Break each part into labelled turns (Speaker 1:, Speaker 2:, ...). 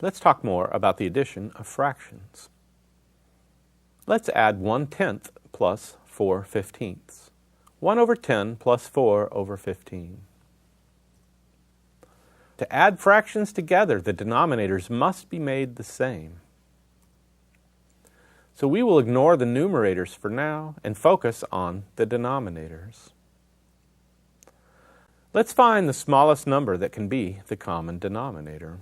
Speaker 1: Let's talk more about the addition of fractions. Let's add 1/10 plus 4/15. 1 over 10 plus 4 over 15. To add fractions together, the denominators must be made the same. So we will ignore the numerators for now and focus on the denominators. Let's find the smallest number that can be the common denominator.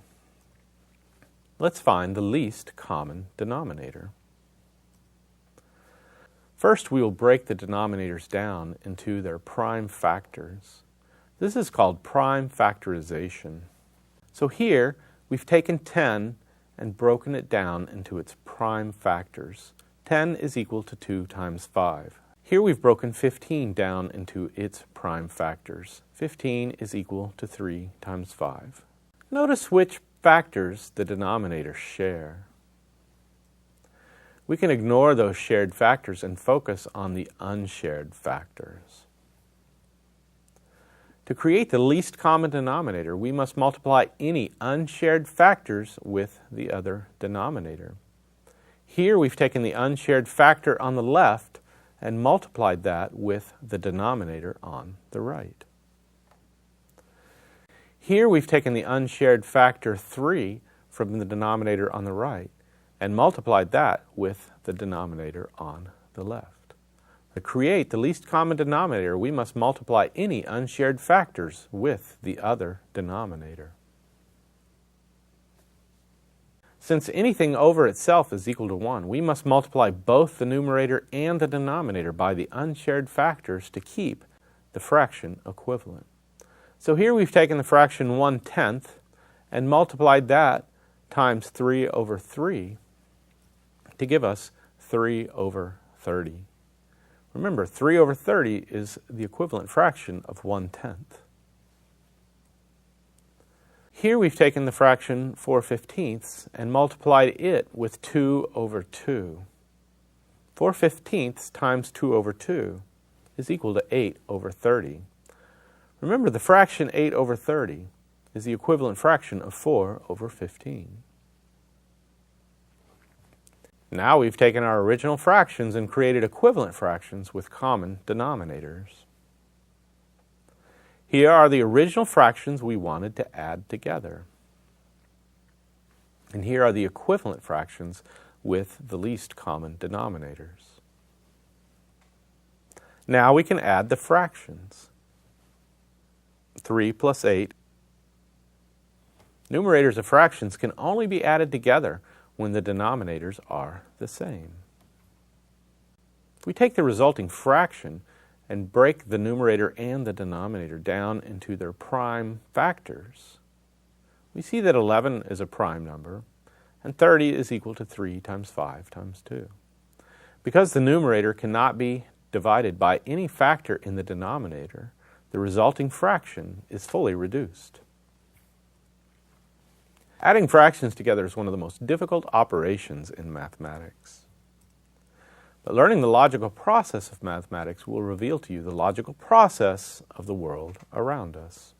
Speaker 1: Let's find the least common denominator. First, we will break the denominators down into their prime factors. This is called prime factorization. So here, we've taken 10 and broken it down into its prime factors. 10 is equal to 2 times 5. Here we've broken 15 down into its prime factors. 15 is equal to 3 times 5. Notice which factors the denominators share. We can ignore those shared factors and focus on the unshared factors. To create the least common denominator, we must multiply any unshared factors with the other denominator. Here we've taken the unshared factor on the left and multiplied that with the denominator on the right. Here we've taken the unshared factor 3 from the denominator on the right and multiplied that with the denominator on the left. To create the least common denominator, we must multiply any unshared factors with the other denominator. Since anything over itself is equal to 1, we must multiply both the numerator and the denominator by the unshared factors to keep the fraction equivalent. So here we've taken the fraction 1/10 and multiplied that times 3 over 3 to give us 3 over 30. Remember, 3 over 30 is the equivalent fraction of 1/10. Here we've taken the fraction 4/15 and multiplied it with 2 over 2. 4/15 times 2 over 2 is equal to 8 over 30. Remember, the fraction 8 over 30 is the equivalent fraction of 4 over 15. Now we've taken our original fractions and created equivalent fractions with common denominators. Here are the original fractions we wanted to add together. And here are the equivalent fractions with the least common denominators. Now we can add the fractions. 3 plus 8. Numerators of fractions can only be added together when the denominators are the same. If we take the resulting fraction and break the numerator and the denominator down into their prime factors, we see that 11 is a prime number and 30 is equal to 3 times 5 times 2. Because the numerator cannot be divided by any factor in the denominator, the resulting fraction is fully reduced. Adding fractions together is one of the most difficult operations in mathematics. But learning the logical process of mathematics will reveal to you the logical process of the world around us.